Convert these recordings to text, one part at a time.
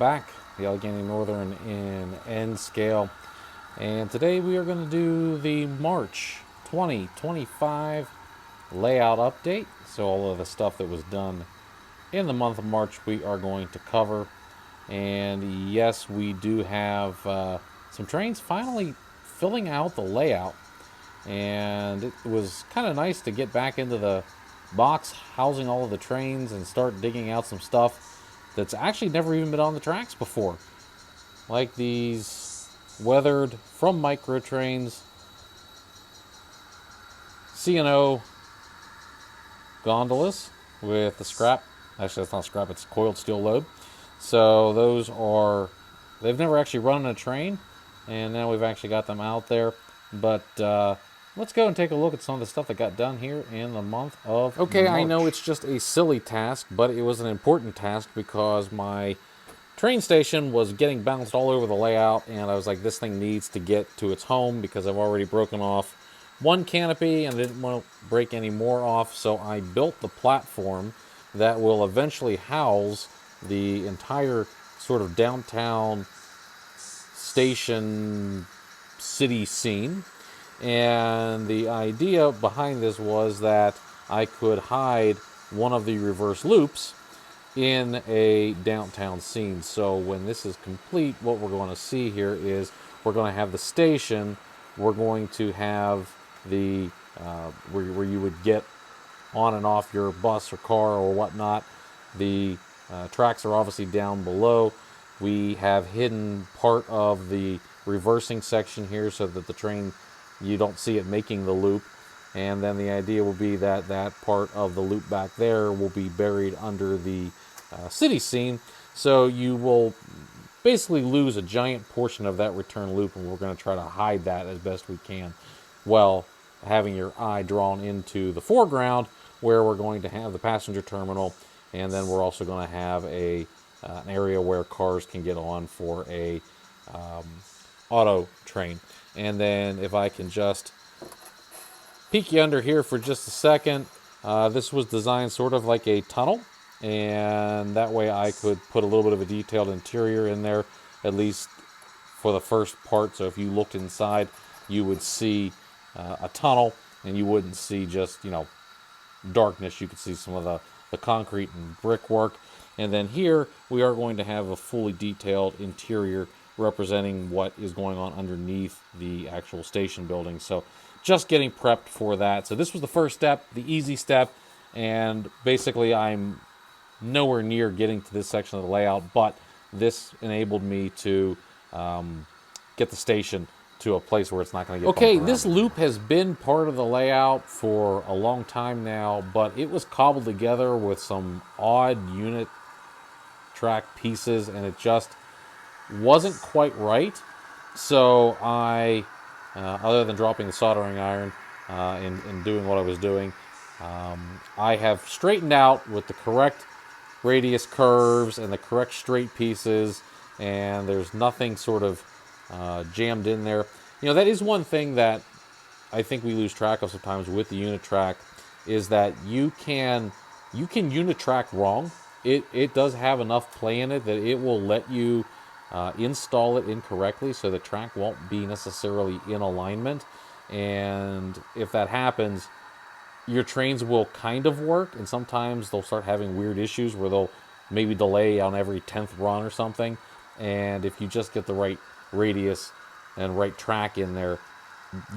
back, the Allegheny Northern in N-scale, and today we are going to do the March 2025 layout update. So all of the stuff that was done in the month of March we are going to cover. And yes, we do have some trains finally filling out the layout, and it was kind of nice to get back into the box housing all of the trains and start digging out some stuff that's actually never even been on the tracks before, like these weathered from micro trains C&O gondolas with the scrap. Actually, that's not scrap, it's coiled steel load. So those are, they've never actually run a train, and now we've actually got them out there. But let's go and take a look at some of the stuff that got done here in the month of March. I know it's just a silly task, but it was an important task because my train station was getting bounced all over the layout, and I was like, this thing needs to get to its home because I've already broken off one canopy and didn't want to break any more off. So I built the platform that will eventually house the entire sort of downtown station city scene. And the idea behind this was that I could hide one of the reverse loops in a downtown scene. So when this is complete, what we're going to see here is we're going to have the station. We're going to have the where you would get on and off your bus or car or whatnot. The tracks are obviously down below. We have hidden part of the reversing section here so that the train, you don't see it making the loop. And then the idea will be that that part of the loop back there will be buried under the city scene. So you will basically lose a giant portion of that return loop, and we're going to try to hide that as best we can, while having your eye drawn into the foreground where we're going to have the passenger terminal, and then we're also going to have an area where cars can get on for a auto train. And then if I can just peek you under here for just a second, this was designed sort of like a tunnel, and that way I could put a little bit of a detailed interior in there, at least for the first part. So if you looked inside, you would see a tunnel, and you wouldn't see just, darkness. You could see some of the concrete and brickwork. And then here we are going to have a fully detailed interior representing what is going on underneath the actual station building. So just getting prepped for that. So this was the first step, the easy step, and basically I'm nowhere near getting to this section of the layout, but this enabled me to get the station to a place where it's not going to get Okay, bumped this around. loop has been part of the layout for a long time now, but it was cobbled together with some odd unit track pieces, and it just wasn't quite right. So I, other than dropping the soldering iron and doing what I was doing, I have straightened out with the correct radius curves and the correct straight pieces, and there's nothing sort of jammed in there. That is one thing that I think we lose track of sometimes with the unit track, is that you can unit track wrong. It does have enough play in it that it will let you install it incorrectly, so the track won't be necessarily in alignment. And if that happens, your trains will kind of work, and sometimes they'll start having weird issues where they'll maybe delay on every 10th run or something. And if you just get the right radius and right track in there,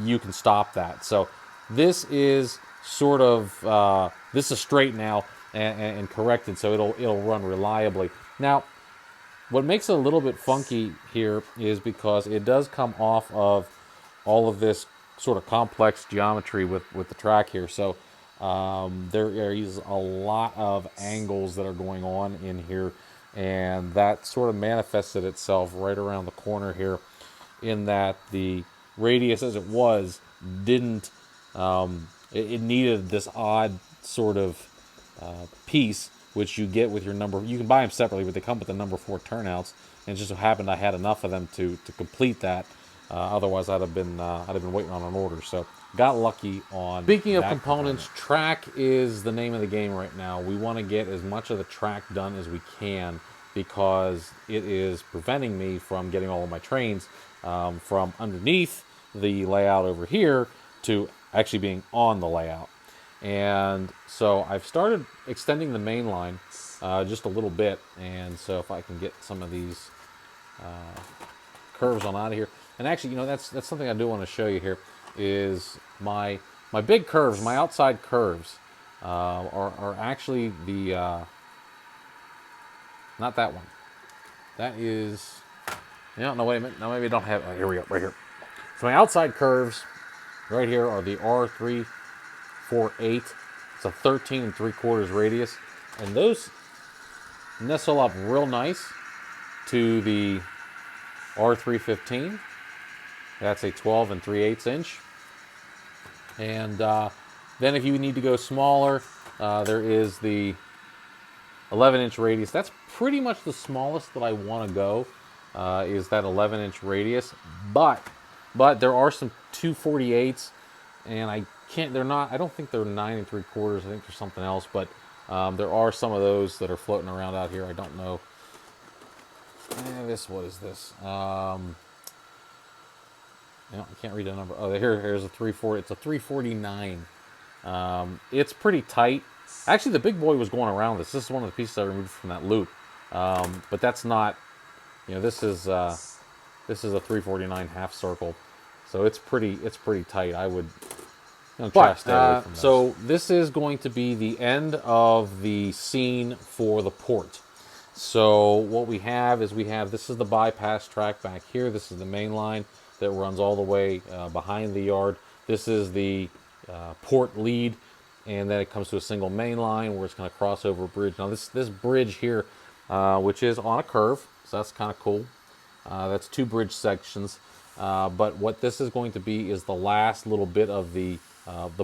you can stop that. So this is sort of this is straight now and corrected, so it'll run reliably. Now, what makes it a little bit funky here is because it does come off of all of this sort of complex geometry with the track here. So there is a lot of angles that are going on in here, and that sort of manifested itself right around the corner here, in that the radius as it was didn't, it needed this odd sort of piece, which you get with your number. You can buy them separately, but they come with the number 4 turnouts, and it just so happened I had enough of them to complete that. Otherwise I'd have been waiting on an order. So got lucky on. Speaking of components, track is the name of the game right now. We want to get as much of the track done as we can, because it is preventing me from getting all of my trains from underneath the layout over here to actually being on the layout. And so I've started extending the main line just a little bit. And so if I can get some of these curves on out of here. And actually, that's something I do want to show you here is my big curves, my outside curves are actually the, not that one. That is, no, wait a minute. No, maybe I don't have, oh, here we go, right here. So my outside curves right here are the R348. It's a 13 3/4 radius. And those nestle up real nice to the R315. That's a 12 3/8 inch. And then if you need to go smaller, there is the 11-inch radius. That's pretty much the smallest that I want to go, is that 11-inch radius. But there are some 248s, and I don't think they're 9 3/4. I think there's something else, but there are some of those that are floating around out here. I don't know. What is this? I can't read the number. Oh, here's a 340. It's a 349. It's pretty tight. Actually, the big boy was going around this. This is one of the pieces I removed from that loop. But that's not, this is a 349 half circle. So it's pretty tight. I would try to stay away from this. So this is going to be the end of the scene for the port. So what we have is this is the bypass track back here. This is the main line that runs all the way behind the yard. This is the port lead, and then it comes to a single main line where it's going to cross over a bridge. Now this bridge here, which is on a curve, so that's kind of cool. That's 2 bridge sections. But what this is going to be is the last little bit of the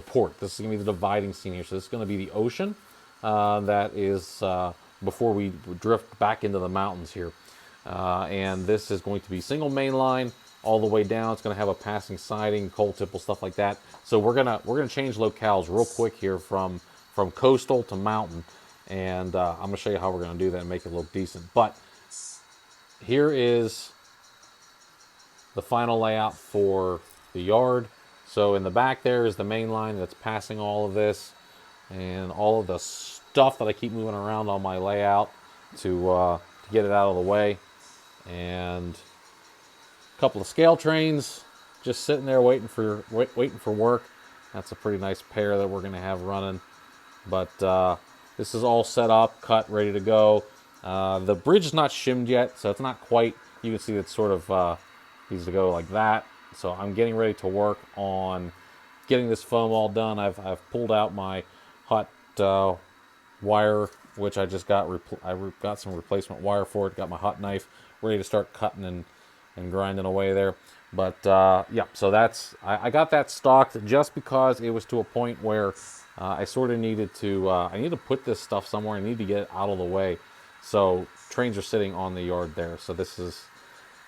port. This is going to be the dividing scene here. So this is going to be the ocean that is before we drift back into the mountains here. And this is going to be single main line all the way down. It's going to have a passing siding, coal tipple, stuff like that. So we're gonna change locales real quick here from coastal to mountain, and I'm gonna show you how we're gonna do that and make it look decent. But here is the final layout for the yard. So in the back there is the main line that's passing all of this and all of the stuff that I keep moving around on my layout to get it out of the way. And a couple of scale trains just sitting there waiting for work. That's a pretty nice pair that we're going to have running. But this is all set up, cut, ready to go. The bridge is not shimmed yet, so it's not quite. You can see it's sort of needs to go like that. So I'm getting ready to work on getting this foam all done. I've pulled out my hot wire, which I just got. I got some replacement wire for it. Got my hot knife ready to start cutting and grinding away there. But yeah, so I got that stocked just because it was to a point where I sort of needed to I need to put this stuff somewhere. I need to get it out of the way. So trains are sitting on the yard there. So this is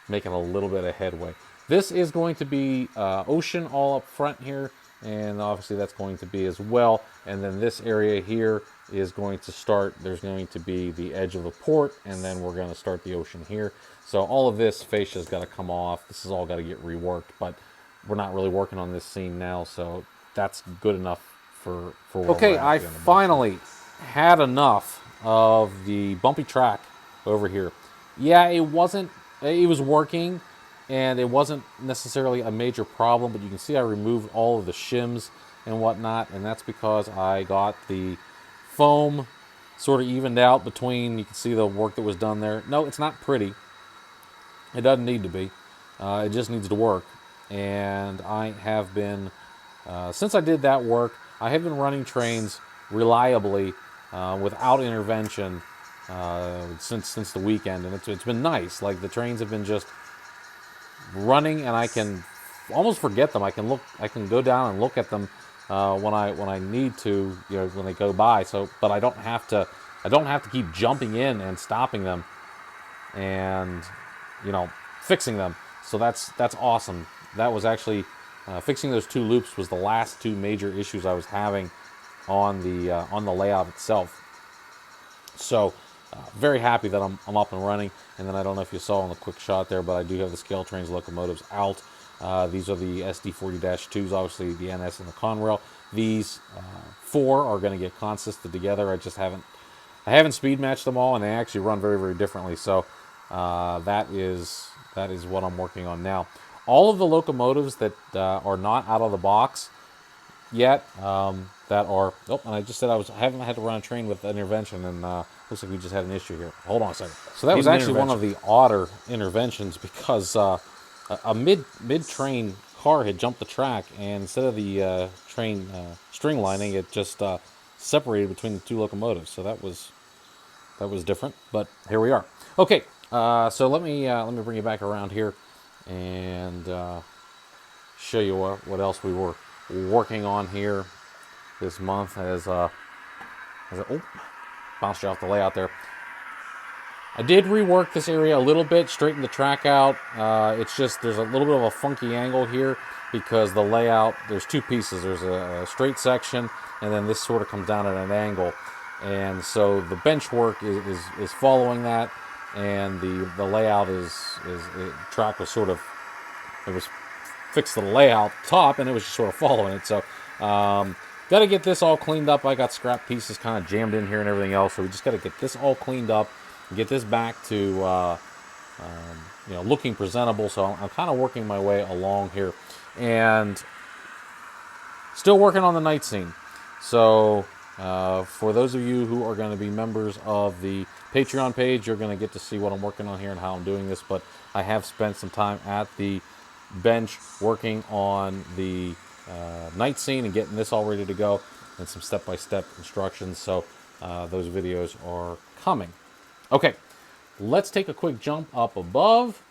making a little bit of headway. This is going to be ocean all up front here, and obviously that's going to be as well. And then this area here is going to start. There's going to be the edge of the port, and then we're going to start the ocean here. So all of this fascia's got to come off. This has all got to get reworked, but we're not really working on this scene now, so that's good enough for okay, I finally had enough of the bumpy track over here. Yeah, it was working, and it wasn't necessarily a major problem, but you can see I removed all of the shims and whatnot, and that's because I got the foam sort of evened out between. You can see the work that was done there. No, it's not pretty. It doesn't need to be. It just needs to work. And I have been, since I did that work, I have been running trains reliably without intervention since the weekend, and it's been nice. Like the trains have been just running, and I can almost forget them. I can go down and look at them when I need to, when they go by. So, but I don't have to keep jumping in and stopping them and fixing them. So that's awesome. That was actually fixing those 2 loops was the last 2 major issues I was having on the layout itself. So very happy that I'm up and running. And then I don't know if you saw in the quick shot there, but I do have the scale trains locomotives out. These are the SD40-2s, obviously the NS and the Conrail. These 4 are going to get consisted together. I haven't speed matched them all, and they actually run very, very differently. So that is what I'm working on now. All of the locomotives that are not out of the box yet, that are, oh, and I just said I haven't had to run a train with intervention, and looks like we just had an issue here. Hold on a second. So that was actually one of the odder interventions, because a mid-train car had jumped the track, and instead of the train string lining, it just separated between the 2 locomotives. So that was different, but here we are. Okay, so let me bring you back around here and show you what else we were working on here this month. Oh, bounced you off the layout there. I did rework this area a little bit, straighten the track out. It's just there's a little bit of a funky angle here because the layout, there's 2 pieces. There's a straight section, and then this sort of comes down at an angle. And so the bench work is following that, and the layout track was sort of, it was fixed to the layout top, and it was just sort of following it. So got to get this all cleaned up. I got scrap pieces kind of jammed in here and everything else, so we just got to get this all cleaned up, get this back to looking presentable. So I'm kind of working my way along here, and still working on the night scene. So for those of you who are going to be members of the Patreon page, you're going to get to see what I'm working on here and how I'm doing this. But I have spent some time at the bench working on the night scene and getting this all ready to go, and some step-by-step instructions. So those videos are coming. Okay, let's take a quick jump up above,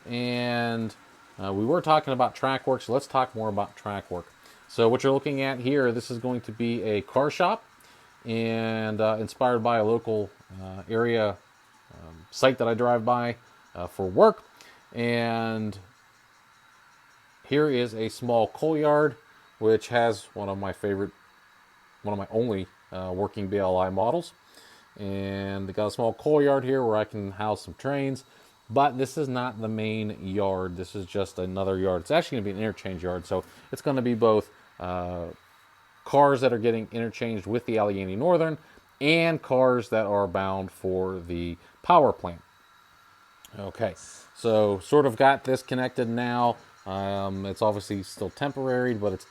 and we were talking about track work, so let's talk more about track work. So what you're looking at here, this is going to be a car shop, and inspired by a local area site that I drive by for work. And here is a small coal yard, which has one of my only working BLI models. And they got a small coal yard here where I can house some trains. But this is not the main yard. This is just another yard. It's actually going to be an interchange yard. So it's going to be both cars that are getting interchanged with the Allegheny Northern and cars that are bound for the power plant. Okay, so sort of got this connected now. It's obviously still temporary, but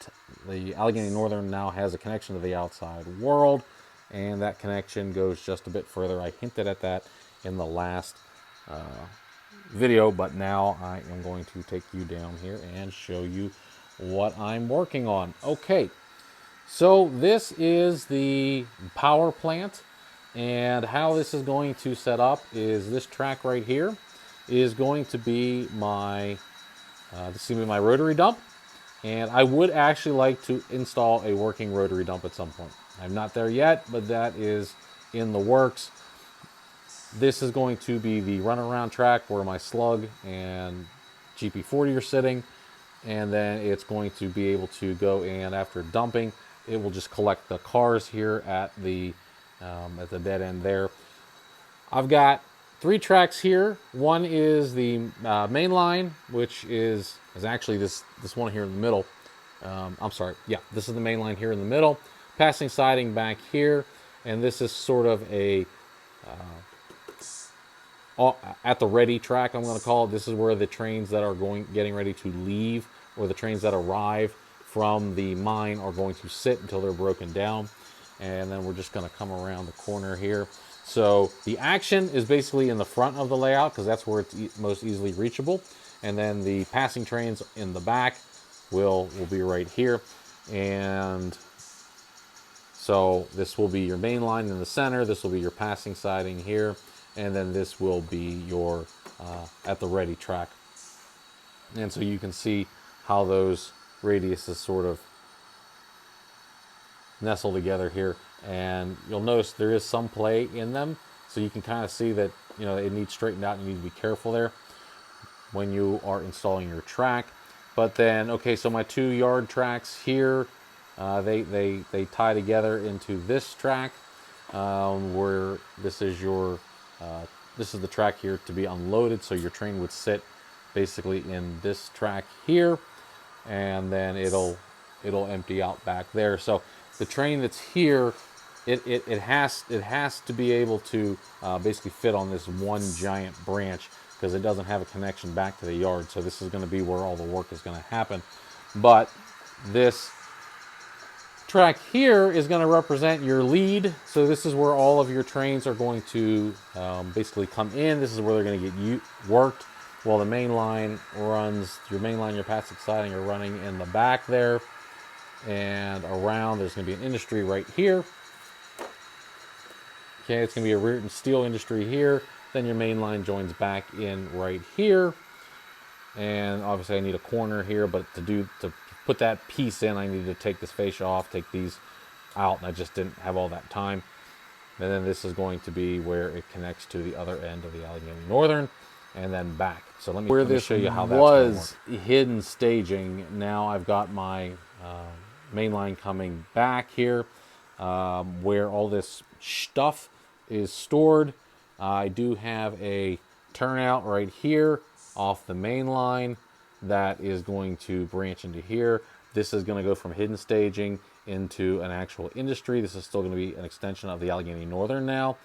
the Allegheny Northern now has a connection to the outside world, and that connection goes just a bit further. I hinted at that in the last video, but now I am going to take you down here and show you what I'm working on. Okay, so this is the power plant, and how this is going to set up is this track right here is going to be my this is going to be my rotary dump, and I would actually like to install a working rotary dump at some point. I'm not there yet, but that is in the works. This is going to be the runaround track where my slug and GP40 are sitting, and then it's going to be able to go, and after dumping, it will just collect the cars here at the dead end there. I've got 3 tracks here. One is the Mainline, which is actually this one here in the middle. I'm sorry, yeah, this is the Mainline here in the middle. Passing siding back here, and this is sort of a at the ready track, I'm going to call it. This is where the trains that are getting ready to leave, or the trains that arrive from the mine, are going to sit until they're broken down. And then we're just going to come around the corner here. So the action is basically in the front of the layout, because that's where it's most easily reachable. And then the passing trains in the back will be right here. And so this will be your main line in the center. This will be your passing siding here. And then this will be your at the ready track. And so you can see how those radiuses sort of nestle together here. And you'll notice there is some play in them. So you can kind of see that, you know, it needs straightened out, and you need to be careful there when you are installing your track. But then, okay, so my 2 yard tracks here, they tie together into this track, where this is your this is the track here to be unloaded, so your train would sit basically in this track here, and then it'll empty out back there. So the train that's here, it has to be able to basically fit on this one giant branch, because it doesn't have a connection back to the yard. So this is going to be where all the work is going to happen. But this track here is going to represent your lead. So this is where all of your trains are going to basically come in. This is where they're going to get worked, while the main line runs. Your main line, your passing siding are running in the back there, and around there's going to be an industry right here. Okay, it's going to be a rear and steel industry here. Then your main line joins back in right here, and obviously I need a corner here, but to put that piece in, I need to take this fascia off, take these out, and I just didn't have all that time. And then this is going to be where it connects to the other end of the Allegheny Northern, and then back. So let me show you how that was hidden staging. Now I've got my main line coming back here, where all this stuff is stored. I do have a turnout right here off the main line that is going to branch into here. This is going to go from hidden staging into an actual industry. This is still going to be an extension of the Allegheny Northern now.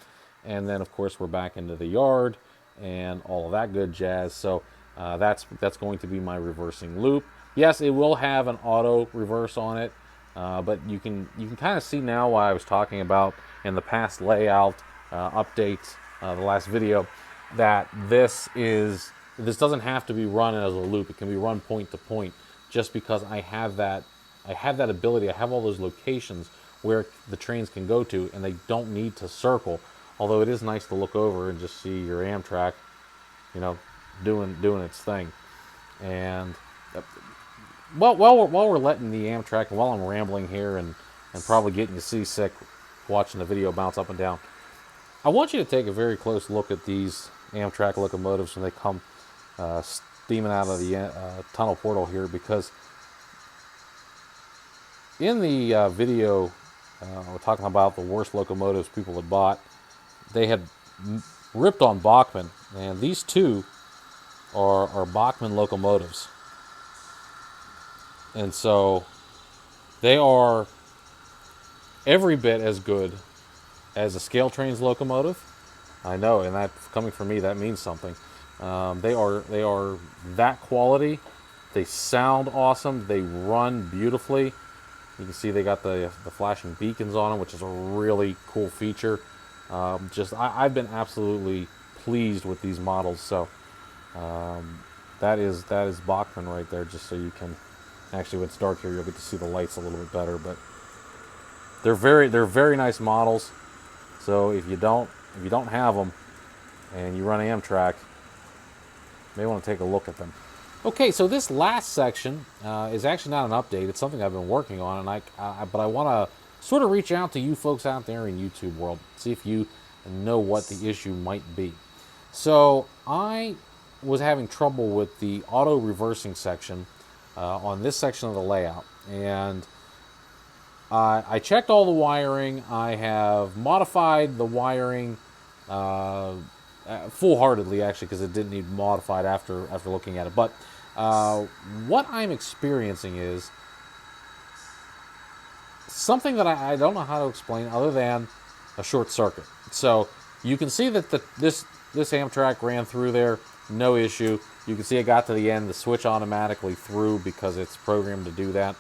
And then, of course, we're back into the yard and all of that good jazz. So that's going to be my reversing loop. Yes, it will have an auto reverse on it, but you can kind of see now why I was talking about in the past layout updates, the last video, that this doesn't have to be run as a loop. It can be run point to point, just because I have that ability. I have all those locations where the trains can go to, and they don't need to circle. Although it is nice to look over and just see your Amtrak, doing its thing. And while we're letting the Amtrak, and while I'm rambling here and probably getting you seasick watching the video bounce up and down, I want you to take a very close look at these Amtrak locomotives when they come steaming out of the tunnel portal here, because in the video we're talking about the worst locomotives people had bought. They had ripped on Bachmann, and these two are Bachmann locomotives, and so they are every bit as good as a Scale Trains locomotive. I know, and that, coming from me, that means something. They are that quality. They sound awesome. They run beautifully. You can see they got the flashing beacons on them, which is a really cool feature. I've been absolutely pleased with these models. So that is Bachmann right there. Just so you can actually, when it's dark here, you'll get to see the lights a little bit better. But they're very nice models. So if you don't have them and you run Amtrak, you may want to take a look at them. Okay, so this last section is actually not an update. It's something I've been working on, and but I want to sort of reach out to you folks out there in YouTube world, see if you know what the issue might be. So I was having trouble with the auto reversing section on this section of the layout, and I checked all the wiring. I have modified the wiring full-heartedly, actually, because it didn't need modified after looking at it. But what I'm experiencing is something that I don't know how to explain other than a short circuit. So you can see that this Amtrak ran through there, no issue. You can see it got to the end, the switch automatically threw because it's programmed to do that.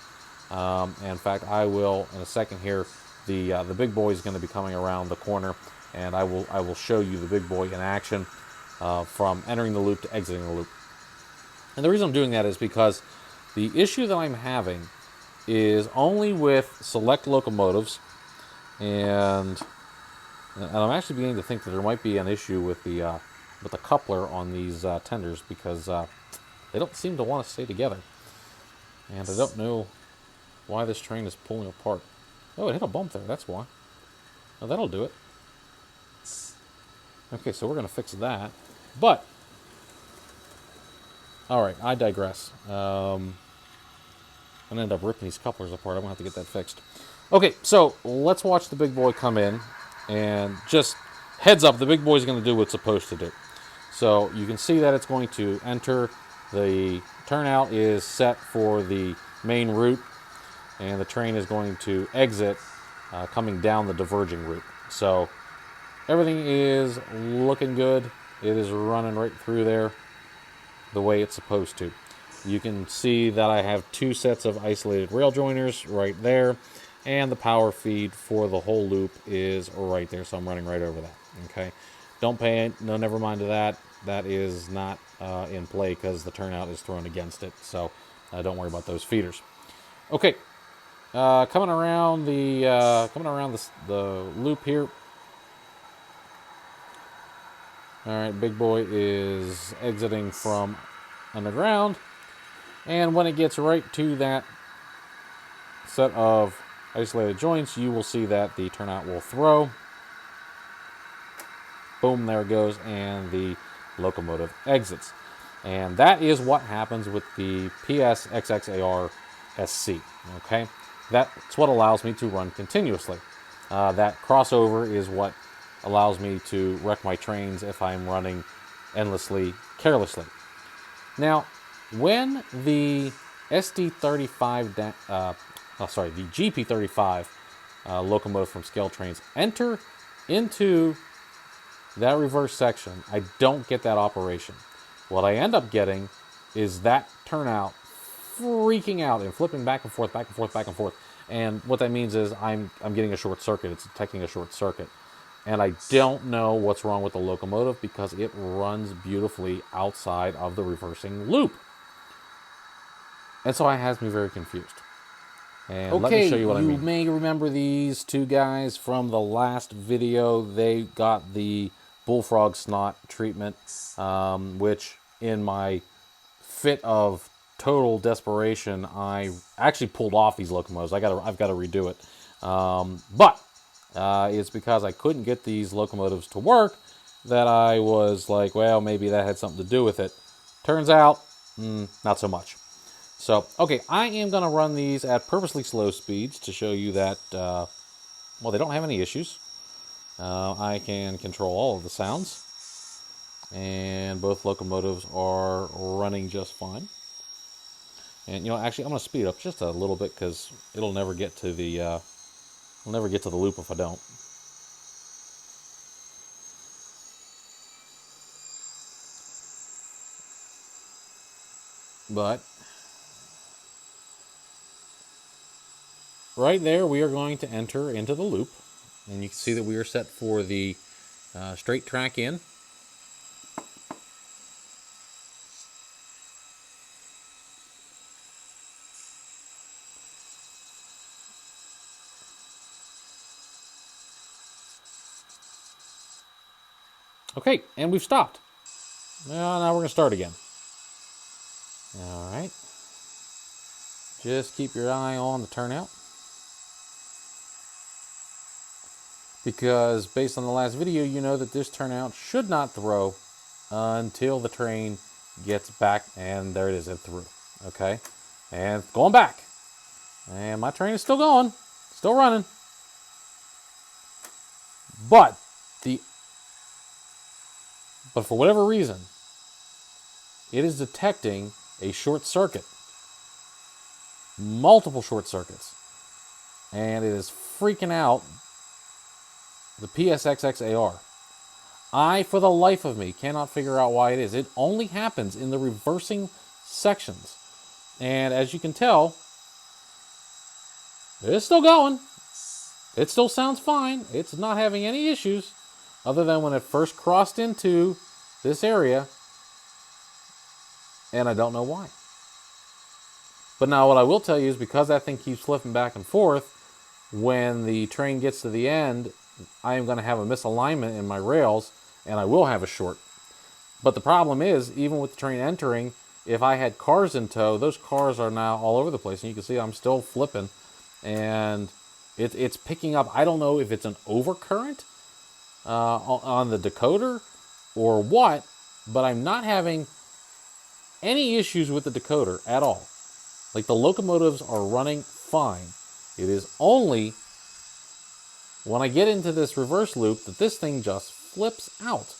And in fact, I will in a second here. The big boy is going to be coming around the corner, and I will show you the big boy in action from entering the loop to exiting the loop. And the reason I'm doing that is because the issue that I'm having is only with select locomotives, and I'm actually beginning to think that there might be an issue with the coupler on these tenders, because they don't seem to want to stay together, and I don't know why this train is pulling apart. Oh, it hit a bump there, that's why. Oh, that'll do it. Okay, so we're going to fix that. But, alright, I digress. I'm going to end up ripping these couplers apart. I'm going to have to get that fixed. Okay, so let's watch the big boy come in and just heads up, the big boy is going to do what's supposed to do. So you can see that it's going to enter. The turnout is set for the main route, and the train is going to exit coming down the diverging route. So everything is looking good. It is running right through there the way it's supposed to. You can see that I have 2 sets of isolated rail joiners right there, and the power feed for the whole loop is right there, so I'm running right over that. Okay, don't pay it. No, never mind to that. That is not in play because the turnout is thrown against it, so don't worry about those feeders. Okay, coming around the loop here. All right, big boy is exiting from underground, and when it gets right to that set of isolated joints, you will see that the turnout will throw. Boom, there it goes, and the locomotive exits. And that is what happens with the PSXXAR SC. Okay, that's what allows me to run continuously. That crossover is what allows me to wreck my trains if I'm running endlessly, carelessly. Now, when the SD35, the GP35 locomotive from Scale Trains enter into that reverse section, I don't get that operation. What I end up getting is that turnout freaking out and flipping back and forth, back and forth, back and forth. And what that means is I'm getting a short circuit. It's detecting a short circuit. And I don't know what's wrong with the locomotive because it runs beautifully outside of the reversing loop. And so it has me very confused. And okay, let me show you what I mean. You may remember these 2 guys from the last video. They got the bullfrog snot treatment, which in my fit of total desperation, I actually pulled off these locomotives. I've got to redo it. But it's because I couldn't get these locomotives to work that I was like, well, maybe that had something to do with it. Turns out, not so much. So, okay, I am going to run these at purposely slow speeds to show you that, well, they don't have any issues. I can control all of the sounds, and both locomotives are running just fine. And, you know, actually, I'm going to speed up just a little bit because it'll never get to the loop if I don't. But right there, we are going to enter into the loop, and you can see that we are set for the straight track in. Okay, and we've stopped. Well, now we're going to start again. All right. Just keep your eye on the turnout. Because based on the last video, you know that this turnout should not throw until the train gets back. And there it is, it threw. Okay. And it's going back. And my train is still going. Still running. But for whatever reason, it is detecting a short circuit. Multiple short circuits. And it is freaking out the PSXXAR. I, for the life of me, cannot figure out why it is. It only happens in the reversing sections. And as you can tell, it's still going. It still sounds fine. It's not having any issues other than when it first crossed into this area. And I don't know why. But now what I will tell you is because that thing keeps flipping back and forth, when the train gets to the end, I am going to have a misalignment in my rails, and I will have a short. But the problem is, even with the train entering, if I had cars in tow, those cars are now all over the place. And you can see I'm still flipping, and it's picking up. I don't know if it's an overcurrent on the decoder or what, but I'm not having any issues with the decoder at all. Like, the locomotives are running fine. It is only when I get into this reverse loop that this thing just flips out.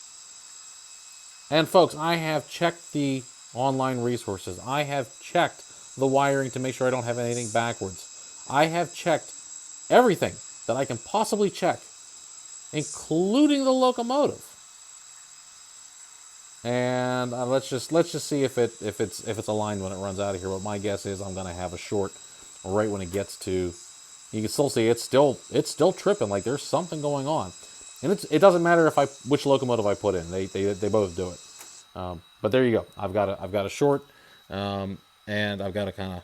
And folks, I have checked the online resources. I have checked the wiring to make sure I don't have anything backwards. I have checked everything that I can possibly check, including the locomotive. And let's just see if it's aligned when it runs out of here. But my guess is I'm going to have a short right when it gets to. You can still see it's still tripping. Like there's something going on, and it doesn't matter which locomotive I put in. They both do it. But there you go. I've got a short, and I've got to kind of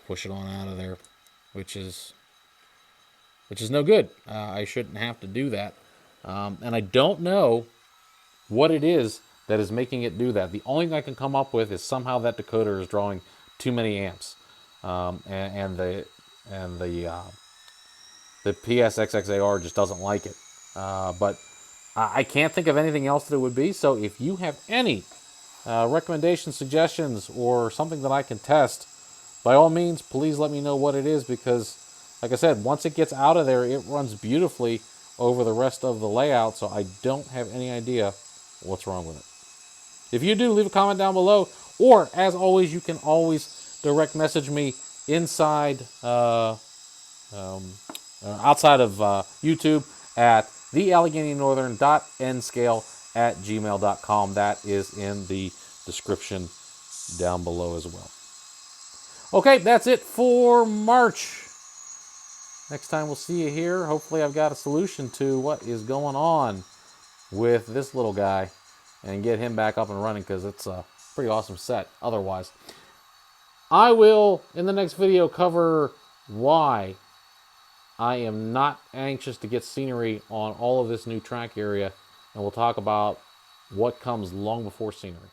push it on out of there, which is no good. I shouldn't have to do that, and I don't know what it is that is making it do that. The only thing I can come up with is somehow that decoder is drawing too many amps, and the PSXXAR just doesn't like it. But I can't think of anything else that it would be. So if you have any recommendations, suggestions, or something that I can test, by all means, please let me know what it is, because, like I said, once it gets out of there, it runs beautifully over the rest of the layout, so I don't have any idea what's wrong with it. If you do, leave a comment down below, or, as always, you can always direct message me inside, outside of YouTube at thealleghenynorthern.nscale@gmail.com. That is in the description down below as well. Okay, that's it for March. Next time we'll see you here. Hopefully I've got a solution to what is going on with this little guy and get him back up and running, because it's a pretty awesome set otherwise. I will, in the next video, cover why I am not anxious to get scenery on all of this new track area, and we'll talk about what comes long before scenery.